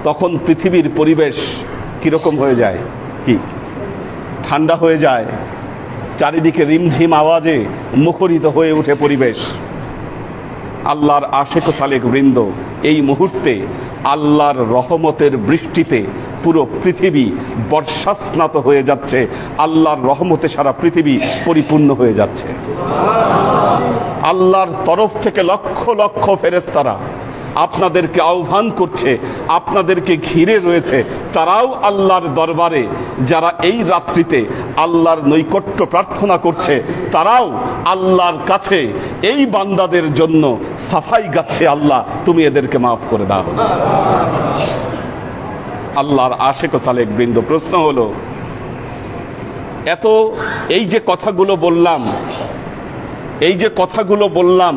তখন পৃথিবীর পরিবেশ কিরকম হয়ে যায়? কি ঠান্ডা হয়ে যায়, চারিদিকে রিমঝিম আওয়াজে মুখরিত হয়ে ওঠে পরিবেশ। আল্লাহর আশেক ও সালেক বৃন্দ এই মুহূর্তে আল্লাহর রহমতের বৃষ্টিতে পুরো পৃথিবী বর্ষাস্নাত হয়ে যাচ্ছে। আল্লাহর রহমতে সারা পৃথিবী পরিপূর্ণ হয়ে যাচ্ছে। আল্লাহর তরফ থেকে লক্ষ লক্ষ ফেরেশতারা আপনাদেরকে আহ্বান করছে, আপনাদেরকে ঘিরে রয়েছে। তারাও আল্লাহর দরবারে, যারা এই রাত্রিতে আল্লাহর নৈকট্য প্রার্থনা করছে, তারাও আল্লাহর কাছে এই বান্দাদের জন্য সাফাই গাচ্ছে, আল্লাহ তুমি এদেরকে মাফ করে দাও। আল্লাহর আশেক ও সালেক বৃন্দ, প্রশ্ন হলো, এত এই যে কথাগুলো বললাম,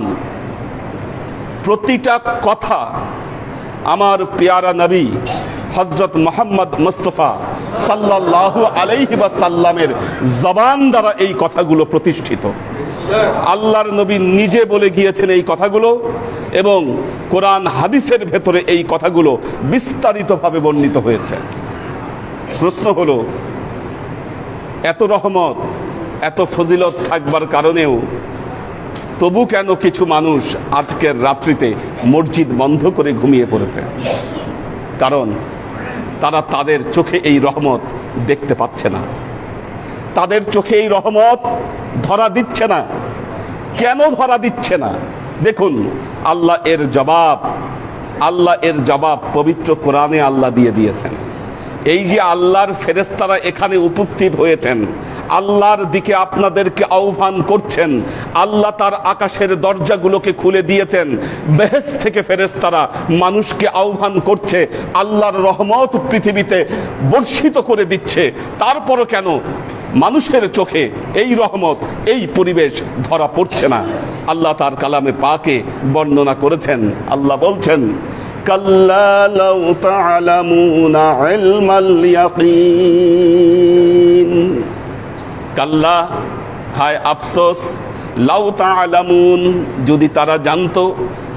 প্রতিটা কথা আমার পেয়ারা নবী হযরত মুহাম্মদ মুস্তাফা সাল্লাল্লাহু আলাইহি ওয়াসাল্লামের জবান দ্বারা এই কথাগুলো প্রতিষ্ঠিত। আল্লাহর নবী নিজে বলে গিয়েছেন এই কথাগুলো, এবং কোরআন হাদিসের ভেতরে এই কথাগুলো বিস্তারিতভাবে বর্ণিত হয়েছে। প্রশ্ন হলো, এত রহমত, এত ফজিলত থাকবার কারণেও তবু কেন কিছু মানুষ আজকের রাত্রিতে মসজিদ বন্ধ করে ঘুমিয়ে পড়েছে? কারণ তারা তাদের চোখে এই রহমত দেখতে পাচ্ছে না, তাদের চোখে এই রহমত ধরা দিচ্ছে না। কেন ধরা দিচ্ছে না? দেখুন, আল্লাহ এর জবাব পবিত্র কোরআনে আল্লাহ দিয়ে দিয়েছেন। এই যে আল্লাহর ফেরেশতারা এখানে উপস্থিত হয়েছেন, আল্লাহর দিকে আপনাদেরকে আহ্বান করছেন, আল্লাহ তার আকাশের দরজাগুলোকে খুলে দিয়েছেন, বেহেশত থেকে ফেরেশতারা মানুষকে আহ্বান করছে, আল্লাহর রহমত পৃথিবীতে বর্ষিত করে দিচ্ছে। তারপরও কেন মানুষের চোখে এই রহমত, এই পরিবেশ ধরা পড়ছে না? আল্লাহ তার কালামে পাকে বর্ণনা করেছেন। আল্লাহ বলছেন, কাল্লা লাউ তা'লামুনা ইলমাল ইয়াকিন। কাল্লা, হায় আফসোস, লাউ তা'লামুন, যদি তারা জানতো।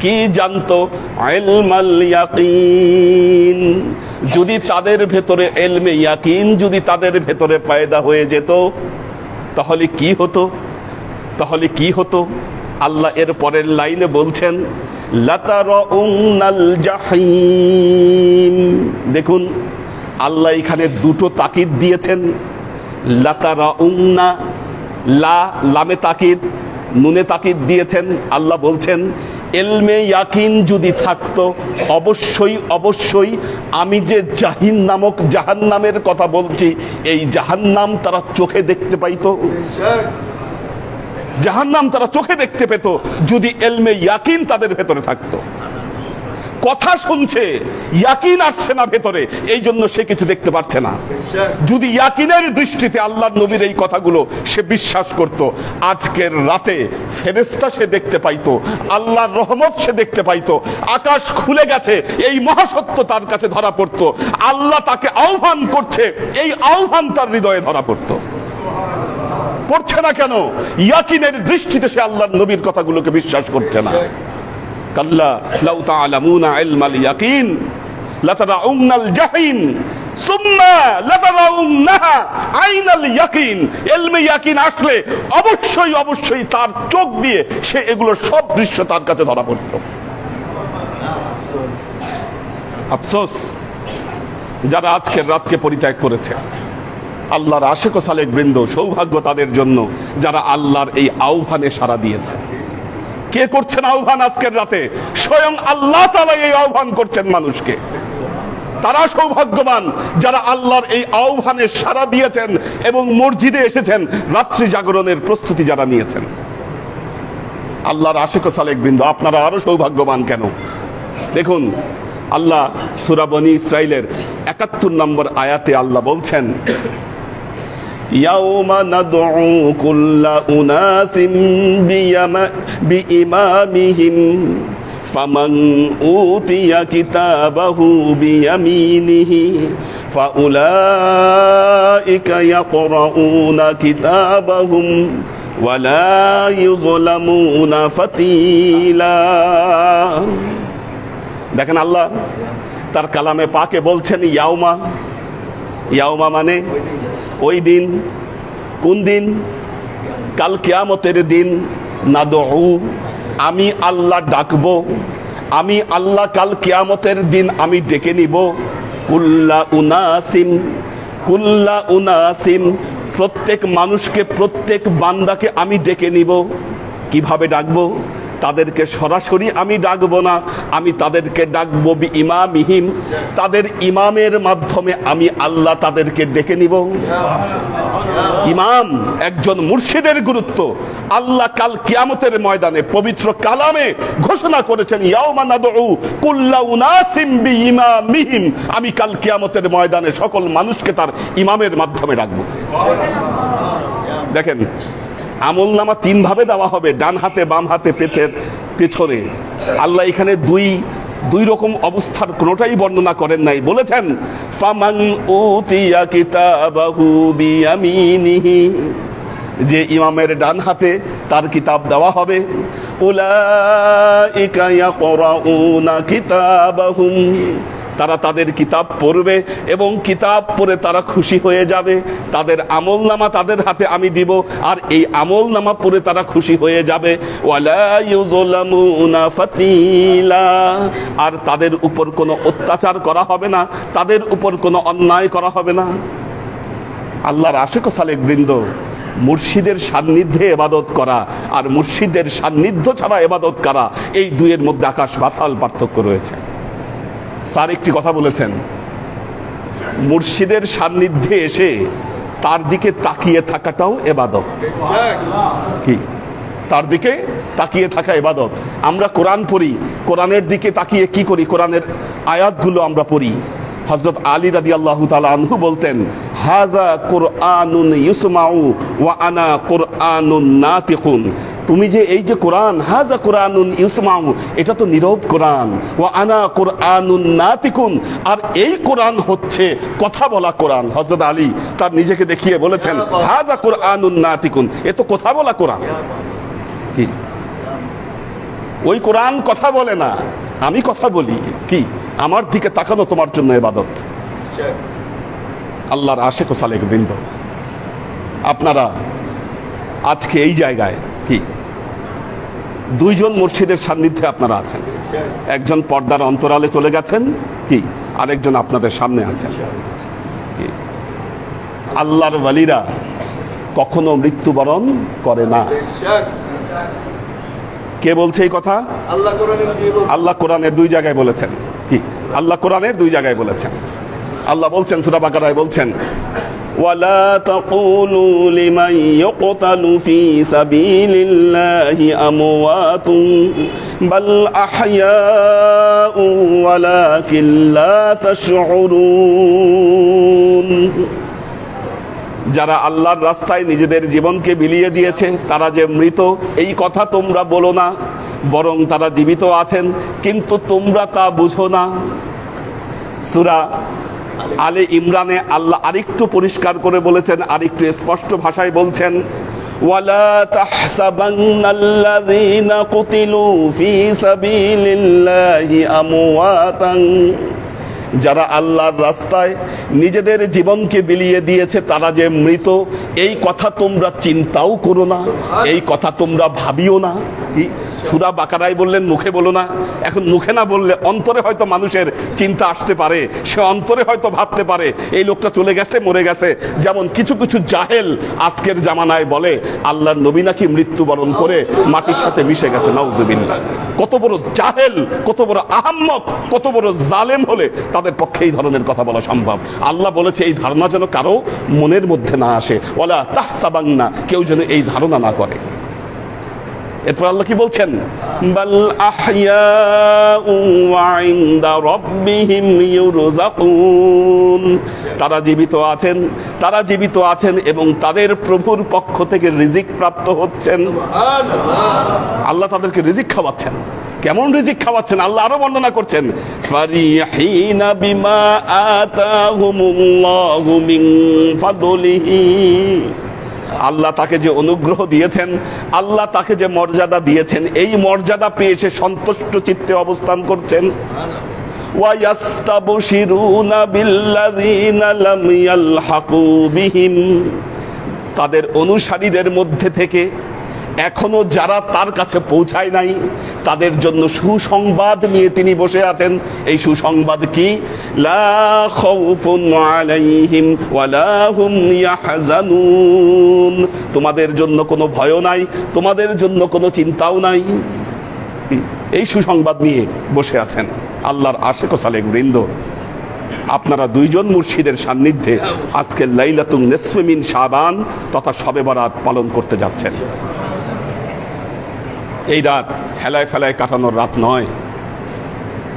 কি জানতো? ইলমাল ইয়াকিন, যদি তাদের ভেতরে ইলমে ইয়াকিন যদি তাদের ভেতরে পয়দা হয়ে যেত, তাহলে কি হতো? আল্লাহ এর পরের লাইনে বলছেন, লাতারাউনাল জাহিম। দেখুন, আল্লাহ এখানে দুটো তাকিদ দিয়েছেন। লাতারাউন্না, লামে তাকিদ, নুনে তাকিদ দিয়েছেন। আল্লাহ বলছেন, ইলমে ইয়াকিন যদি থাকতো, অবশ্যই আমি যে জাহান্নামের কথা বলছি, এই জাহান্নাম তারা চোখে দেখতে পাইতো। জাহান্নাম তারা চোখে দেখতে পেত যদি ইলমে ইয়াকিন তাদের ভেতরে থাকতো। কথা শুনছে, ইয়াকিন আসছে না ভেতরে, এই জন্য সে কিছু দেখতে পাচ্ছে না। যদি ইয়াকিনের দৃষ্টিতে আল্লাহর নবীর এই কথাগুলো সে বিশ্বাস করত, আজকের রাতে ফেরেশতা সে দেখতে পাইতো, আল্লাহর রহমত সে দেখতে পাইতো, আকাশ খুলে গেছে, এই মহাসত্য তার কাছে ধরা পড়তো, আল্লাহ তাকে আহ্বান করছে, এই আহ্বান তার হৃদয়ে ধরা পড়তো। পড়ছে না কেন? ইয়াকিনের দৃষ্টিতে সে আল্লাহর নবীর কথাগুলোকে বিশ্বাস করছে না। কাল্লা লাউ তা'লামুনা ইলমাল ইয়াকিন লাতারাউনাল জাহিম সুম্মা লাতারাউন্নাহা আইনাল ইয়াকিন। ইলমে ইয়াকিন আসলে অবশ্যই তার চোখ দিয়ে সে এগুলো সব দৃশ্য তার কাছে ধরা পড়ত। আফসোস যারা আজকের রাতকে পরিত্যাগ করেছে, আল্লাহর আশিক ও সালেক বৃন্দ, সৌভাগ্য তাদের জন্য যারা আল্লাহর এই আহ্বানে সাড়া দিয়েছে। কে করছেন আহ্বান আজকের রাতে? স্বয়ং আল্লাহ তাআলা এই আহ্বান করছেন মানুষকে। তারা সৌভাগ্যবান যারা আল্লাহর এই আহ্বানে সাড়া দিয়েছেন এবং মসজিদে এসেছেন, রাত্রি জাগরণের প্রস্তুতি যারা নিয়েছেন। আল্লাহর আশিক ও সালেক বৃন্দ, আপনারা আরো সৌভাগ্যবান কেন? দেখুন, আল্লাহ সূরা বনী ইসরাইলের ৭১ নম্বর আয়াতে আল্লাহ বলছেন, ইয়াউমা নাদউ কুল্লা উনাসিম বিইমামিহিম ফামান উতিয়া কিতাবাহু বিয়ামিনিহি ফাউলাইকা ইয়াকরাউনা কিতাবাহুম ওয়ালা ইউযলামুনা ফাতিলা। দেখেন, আল্লাহ তার কালামে পাকে বলছেন ইয়াউমা। ইয়াউমা মানে ওই দিন। কোন দিন? কাল কিয়ামতের দিন। নাদউ, আমি আল্লাহ ডাকবো, আমি আল্লাহ কাল কিয়ামতের দিন আমি ডেকে নিব। কুল্লা উনাসিম, কুল্লা উনাসিম, প্রত্যেক মানুষকে, প্রত্যেক বান্দাকে আমি ডেকে নিব। কিভাবে ডাকবো? তাদেরকে সরাসরি আমি ডাকবো না, আমি তাদেরকে ডাকবো বিইমামিহিম, তাদের ইমামের মাধ্যমে আমি আল্লাহ তাদেরকে ডেকে নিব। ইমাম, একজন মুর্শিদের গুরুত্ব আল্লাহ কাল কিয়ামতের ময়দানে পবিত্র কালামে ঘোষণা করেছেন, ইয়াউমা নাদউ কুল্লা উনাসিম বিইমামিহিম, আমি কাল কিয়ামতের ময়দানে সকল মানুষকে তার ইমামের মাধ্যমে ডাকবো। দেখেন, আমল নামা 3 ভাবে দেওয়া হবে, ডান হাতে, বাম হাতে, পেছনে। আল্লাহ এখানে দুই রকম অবস্থার কোনটাই বর্ণনা করেন নাই। বলেছেন ফামান উতিয়া কিতাবাহু বিয়ামিনিহি, যে ইমামের ডান হাতে তার কিতাব দেওয়া হবে। উলাইকা ইয়াকরাউনা কিতাবাহুম, তারা তাদের কিতাব পড়বে এবং কিতাব পড়ে তারা খুশি হয়ে যাবে। তাদের আমলনামা তাদের হাতে আমি দিব, আর এই আমলনামা পড়ে তারা খুশি হয়ে যাবে। ওয়ালা ইউযলামুনা ফাতিলা, আর তাদের উপর কোনো অত্যাচার করা হবে না, তাদের উপর কোনো অন্যায় করা হবে না। আল্লাহর আশিক ও সালেক বৃন্দ, মুর্শিদের সান্নিধ্যে ইবাদত করা আর মুর্শিদের সান্নিধ্য ছাড়া ইবাদত করা, এই দুইয়ের মধ্যে আকাশ পাতাল পার্থক্য রয়েছে। স্যার একটি কথা বলেছেন, মুর্শিদের সান্নিধ্যে এসে তার দিকে তাকিয়ে থাকাটাও ইবাদত। কি? তার দিকে তাকিয়ে থাকা ইবাদত। আমরা কোরআন পড়ি, কোরআনের দিকে তাকিয়ে কি করি? কোরআনের আয়াতগুলো আমরা পড়ি। হযরত আলী রাদিয়াল্লাহু তাআলা আনহু বলতেন, হাযা কুরআনুন ইউসমাউ ওয়া আনা কুরআনুন নাতিকুন। তুমি যে এই যে কোরআন, হাযা কুরআনুন ইউসমাউ, এটা তো নীরব কোরআন। ওয়া আনা কুরআনুন নাতিকুন, আর এই কোরআন হচ্ছে কথা বলা কোরআন। হযরত আলী তার নিজেকে দেখিয়ে বলেছেন, হাযা কুরআনুন নাতিকুন, এ তো কথা বলা কোরআন। কি? ওই কোরআন কথা বলে না, আমি কথা বলি। কি? আমার দিকে তাকানো তোমার জন্য ইবাদত। আল্লাহর আশিক ও সালেক বৃন্দ, আপনারা আজকে এই জায়গায় কি দুইজন মুর্শিদের সান্নিধ্যে আপনারা আছেন। একজন পর্দার অন্তরালে চলে গেছেন, কি আরেকজন আপনাদের সামনে আছেন। আল্লাহর ওয়ালিরা কখনো মৃত্যুবরণ করে না। কে বলছে এই কথা? আল্লাহ কোরআনের 2 জায়গায় বলেছেন। কি? আল্লাহ কোরআনের 2 জায়গায় বলেছেন। আল্লাহ বলছেন, সূরা বাকারায় বলছেন, ওয়ালা তাকুলু লিমান ইউকতালু ফি সাবিলিল্লাহি আমওয়াতুন বাল আহইয়াউ ওয়ালাকিন লা তাশউরুন। যারা আল্লাহর রাস্তায় নিজেদের জীবনকে বিলিয়ে দিয়েছে তারা যে মৃত, এই কথা তোমরা বলো না, বরং তারা জীবিত আছেন, কিন্তু তোমরা তা বুঝো না। সূরা আলে ইমরানে আল্লাহ আরেকটু পরিষ্কার করে বলেছেন, আরেকটু স্পষ্ট ভাষায় বলছেন, ওয়ালা তাহসাবান্নাল্লাযীনা কুতিলু ফি সাবিলিল্লাহি আমওয়াতান, যারা আল্লাহর রাস্তায় নিজেদের জীবনকে বিলিয়ে দিয়েছে তারা যে মৃত, এই কথা তোমরা চিন্তাও করো না, এই কথা তোমরা ভাবিও না। সূরা বাকারায় বললেন মুখে বলো না। এখন মুখে না বললে অন্তরে হয়তো মানুষের চিন্তা আসতে পারে, সে অন্তরে হয়তো ভাবতে পারে এই লোকটা চলে গেছে, মরে গেছে। যেমন কিছু কিছু জাহেল আজকের জামানায় বলে আল্লাহর নবী নাকি মৃত্যুবরণ করে মাটির সাথে মিশে গেছে। নাউজুবিল্লাহ। কত বড় জাহেল, কত বড় আহাম্মক, কত বড় জালেম হলে তাদের পক্ষে এই ধরনের কথা বলা সম্ভব। আল্লাহ বলেছে এই ধারণা যেন কারো মনের মধ্যে না আসে, ওয়ালা তাহসাবান্না, কেউ যেন এই ধারণা না করে। এরপর আল্লাহ কি বলছেন? বাল আহইয়াউ ওয়া ইনদা রাব্বিহিম ইউরযাকুন, তারা জীবিত আছেন, তারা জীবিত আছেন এবং তাদের প্রভুর পক্ষ থেকে রিজিক প্রাপ্ত হচ্ছেন। আল্লাহ তাদেরকে রিজিক খাওয়াচ্ছেন। কেমন রিজিক খাওয়াচ্ছেন আল্লাহ আরো বর্ণনা করছেন, ফারিহিনা বিমা আতাহুমুল্লাহু মিন ফাদলিহি, আল্লাহ তাকে যে অনুগ্রহ দিয়েছেন, আল্লাহ তাকে যে মর্যাদা দিয়েছেন, এই মর্যাদা পেয়ে সে সন্তুষ্ট চিত্তে অবস্থান করছেন। ওয়ায়াস্তাবশিরুনা বিল্লাযিনা লাম ইয়ালহাকু বিহিম, তাদের অনুসারীদের মধ্যে থেকে এখনো যারা তার কাছে পৌঁছায় নাই তাদের জন্য সুসংবাদ নিয়ে তিনি বসে আছেন। এই সুসংবাদ কি? লা খাউফুন আলাইহিম ওয়ালা হুম ইয়াহজানুন, তোমাদের জন্য কোনো ভয় নাই, তোমাদের জন্য কোনো চিন্তাও নাই। এই সুসংবাদ নিয়ে বসে আছেন আল্লাহর আশিক ও সালেক বৃন্দ। আপনারা দুইজন মুর্শিদের সান্নিধ্যে আজকে লাইলাতুন নিসফে মিন শাবান তথা শবে বরাত পালন করতে যাচ্ছেন। এই রাত হেলায় ফেলায় কাটানোর রাত নয়।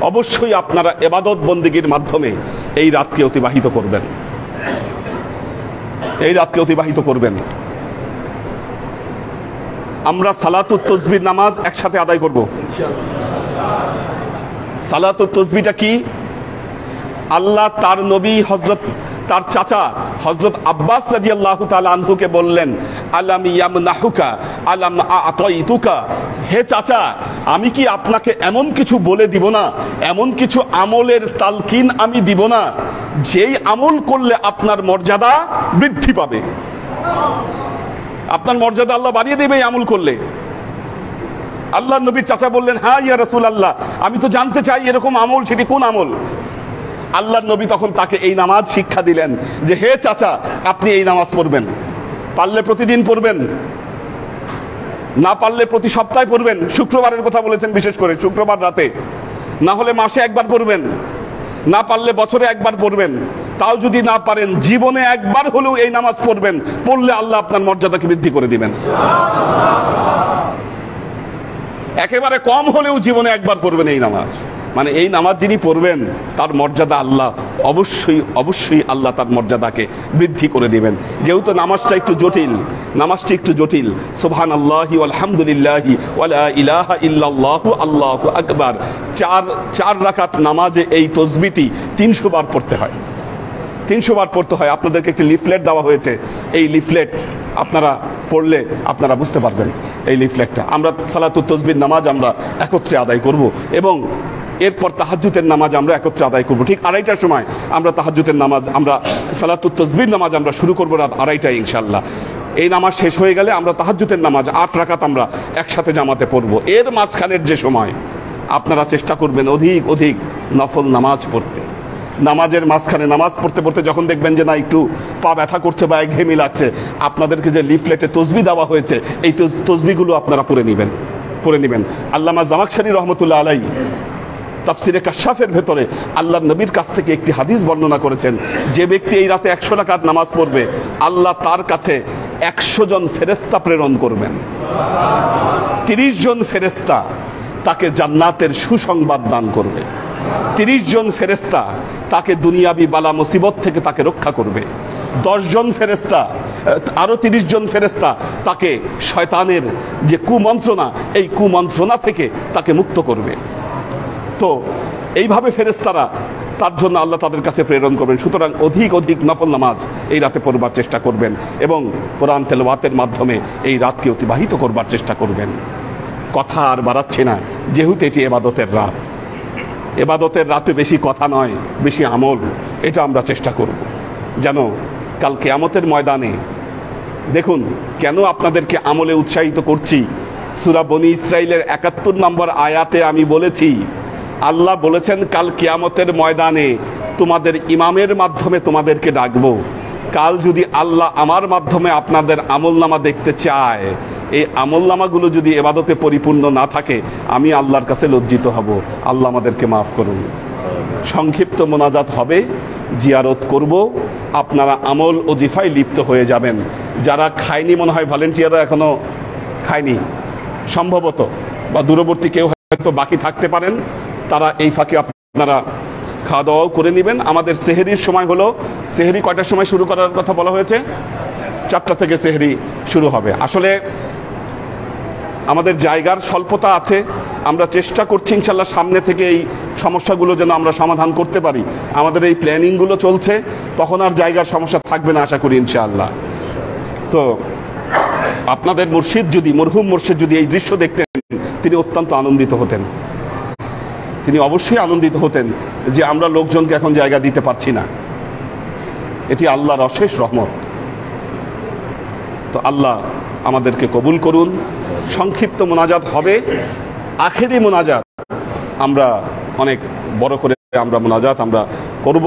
অবশ্যই আপনারা ইবাদত বন্দেগীর মাধ্যমে এই রাতকে অতিবাহিত করবেন, এই রাতকে অতিবাহিত করবেন। আমরা সালাতুত তাসবিহ নামাজ একসাথে আদায় করব। সালাতুত তাসবিহটা কি? আল্লাহ তার নবী হযরত তার চাচা হযরত আব্বাস রাদিয়াল্লাহু তাআলা আনহুকে বললেন, আলাম ইয়ামনাহুকা আলাম আতাইতুকা, হে চাচা আমি কি আপনাকে এমন কিছু বলে দিব না, এমন কিছু আমলের তালকিন আমি দিব না যেই আমল করলে আপনার মর্যাদা বৃদ্ধি পাবে, আপনার মর্যাদা আল্লাহ বাড়িয়ে দেবে এই আমল করলে। আল্লাহ নবীর চাচা বললেন, হ্যাঁ ইয়া রাসূলুল্লাহ, আমি তো জানতে চাই এরকম আমল, সেটি কোন আমল? আল্লাহর নবী তখন তাকে এই নামাজ শিক্ষা দিলেন যে হে চাচা আপনি এই নামাজ পড়বেন, পারলে প্রতিদিন পড়বেন, না পারলে প্রতি সপ্তাহে পড়বেন। শুক্রবারের কথা বলেছেন, বিশেষ করে শুক্রবার রাতে, না হলে মাসে একবার পড়বেন, না পারলে বছরে একবার পড়বেন। তাও যদি না পারেন জীবনে একবার হলেও এই নামাজ পড়বেন, পড়লে আল্লাহ আপনার মর্যাদাকে বৃদ্ধি করে দিবেন। একেবারে কম হলেও জীবনে একবার পড়বেন এই নামাজ। মানে এই নামাজ যিনি পড়বেন তার মর্যাদা আল্লাহ অবশ্যই অবশ্যই আল্লাহ তার মর্যাদাকে বৃদ্ধি করে দিবেন। যেহেতু নামাজটা একটু জটিল, নামাজটি একটু জটিল, সুবহানাল্লাহি ওয়ালহামদুলিল্লাহি ওয়ালা ইলাহা ইল্লাল্লাহু আল্লাহু আকবার, চার রাকাত নামাজে এই তাসবিহটি 300 বার পড়তে হয়, 300 বার পড়তে হয়। আপনাদেরকে একটি লিফলেট দেওয়া হয়েছে, এই লিফলেট আপনারা পড়লে আপনারা বুঝতে পারবেন। এই লিফলেটটা আমরা সালাতুত তাসবিহ নামাজ আমরা একত্রে আদায় করব এবং এরপর তাহাজ্জুদের নামাজ আমরা একত্রে আদায় করব। ঠিক 2:30টার সময় আমরা তাহাজ্জুদের নামাজ, আমরা সালাতুত তাসবিহ নামাজ আমরা শুরু করব রাত 2:30টায় ইনশাআল্লাহ। এই নামাজ শেষ হয়ে গেলে আমরা তাহাজ্জুদের নামাজ 8 রাকাত আমরা একসাথে জামাতে পড়ব। এর মাঝখানের যে সময় আপনারা চেষ্টা করবেন অধিক অধিক নফল নামাজ পড়তে। নামাজের মাঝখানে নামাজ পড়তে পড়তে যখন দেখবেন যে না একটু পা ব্যথা করছে বা একঘেয়েমি লাগছে, আপনাদেরকে যে লিফলেটে তাসবিহ দেওয়া হয়েছে এই তাসবিহগুলো আপনারা পড়ে নেবেন। আল্লামা জামাখশরী রহমতুল্লাহ আলাইহি তাফসিরে কাশাফের ভেতরে আল্লাহর নবীর কাছ থেকে একটি হাদিস বর্ণনা করেছেন, যে ব্যক্তি এই রাতে 100 রাকাত নামাজ পড়বে আল্লাহ তার কাছে 100 জন ফেরেশতা প্রেরণ করবেন। 30 জন ফেরেশতা তাকে জান্নাতের সুসংবাদ দান করবে। 30 জন ফেরেশতা তাকে দুনিয়াবি বালা মুসিবত থেকে তাকে রক্ষা করবে। 10 জন ফেরেশতা, আরো 30 জন ফেরেশতা তাকে শয়তানের যে কুমন্ত্রণা, এই কুমন্ত্রণা থেকে তাকে মুক্ত করবে। তো এইভাবে ফেরেশতারা তার জন্য আল্লাহ তাদের কাছে প্রেরণ করবেন। সুতরাং অধিক অধিক নফল নামাজ এই রাতে পড়বার চেষ্টা করবেন এবং কোরআন তেলাওয়াতের মাধ্যমে এই রাতকে অতিবাহিত করবার চেষ্টা করবেন। কথা আর বাড়াচ্ছি না, যেহেতু এটি ইবাদতের রাত, ইবাদতের রাতে বেশি কথা নয়, বেশি আমল, এটা আমরা চেষ্টা করব যেন কাল কিয়ামতের ময়দানে, দেখুন কেন আপনাদেরকে আমলে উৎসাহিত করছি, সূরা বনী ইসরাইলের ৭১ নম্বর আয়াতে আমি বলেছি, আল্লাহ বলেছেন কাল কিয়ামতের ময়দানে তোমাদের ইমামের মাধ্যমে তোমাদেরকে ডাকবো। কাল যদি আল্লাহ আমার মাধ্যমে আপনাদের আমলনামা দেখতে চায়, এই আমলনামাগুলো যদি ইবাদতে পরিপূর্ণ না থাকে, আমি আল্লাহর কাছে লজ্জিত হব। আল্লাহ আমাদেরকে মাফ করুন। সংক্ষিপ্ত মোনাজাত হবে, জিয়ারত করব, আপনারা আমল ওজিফায় লিপ্ত হয়ে যাবেন। যারা খায়নি, মনে হয় ভলেন্টিয়াররা এখনো খায়নি সম্ভবত, বা দূরবর্তী কেউ হয়তো বাকি থাকতে পারেন, তারা এই ফাঁকে আপনারা খাওয়া দাওয়াও করে নেবেন। আমাদের সেহরির সময় হলো, সেহরি কয়টার সময় শুরু করার কথা বলা হয়েছে? 4টা থেকে সেহরি শুরু হবে। আসলে আমাদের জায়গার স্বল্পতা আছে, আমরা চেষ্টা করছি ইনশাল্লাহ সামনে থেকে এই সমস্যাগুলো যেন আমরা সমাধান করতে পারি। আমাদের এই প্ল্যানিংগুলো চলছে, তখন আর জায়গার সমস্যা থাকবে না আশা করি ইনশাআল্লাহ। তো আপনাদের মুর্শিদ যদি, মরহুম মুর্শিদ যদি এই দৃশ্য দেখতেন, তিনি অত্যন্ত আনন্দিত হতেন। তিনি অবশ্যই আনন্দিত হতেন যে আমরা লোকজনকে এখন জায়গা দিতে পারছি না। এটি আল্লাহর অশেষ রহমত। তো আল্লাহ আমাদেরকে কবুল করুন। সংক্ষিপ্ত মোনাজাত হবে, আখেরি মোনাজাত আমরা অনেক বড় করে আমরা মোনাজাত আমরা করব।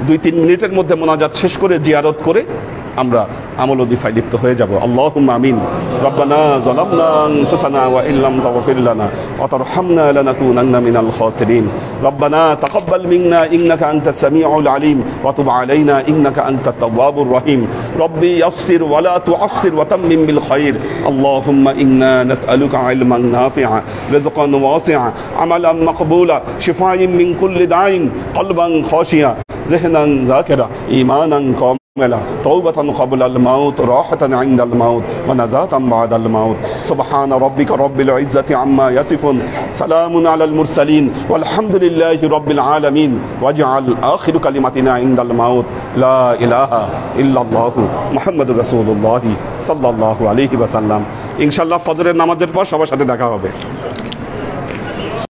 2-3 মিনিটের মধ্যে মোনাজাত শেষ করে জিয়ারত করে আমরা আমল ওজিফায় লিপ্ত হয়ে যাব। আল্লাহুম্মা আমিন। রব্বানা যালামনা আনফুসানা ওয়া ইল্লাম তাগফির লানা ওয়া তারহামনা লানাকুনান্না মিনাল খাসিরিন। রব্বানা তাকাব্বাল মিন্না ইন্নাকা আনতাস সামিউল আলিম ওয়া তুব আলাইনা ইন্নাকা আনতাত তাওয়াবুর রহিম। রব্বি ইয়াসসির ওয়া লা তুআসসির ওয়া তাম্মিম বিল খাইর। আল্লাহুম্মা ইন্না নাসআলুকা ইলমান নাফিআ রিজকান ওয়াসিআ আমালান মাকবুলা শিফাআন মিন কুল্লি দাইন কলবান খাশিয়া যিহনান যাকিরা ঈমানান توبة قبل الموت راحة عند الموت ونزاة بعد الموت سبحان ربك رب العزة عما يصفون سلام على المرسلين والحمد لله رب العالمين واجعل آخر كلمتنا عند الموت لا إله إلا الله محمد رسول الله صلى الله عليه وسلم। ইনশাআল্লাহ ফজরের নামাজের পর সবার সাথে দেখা হবে।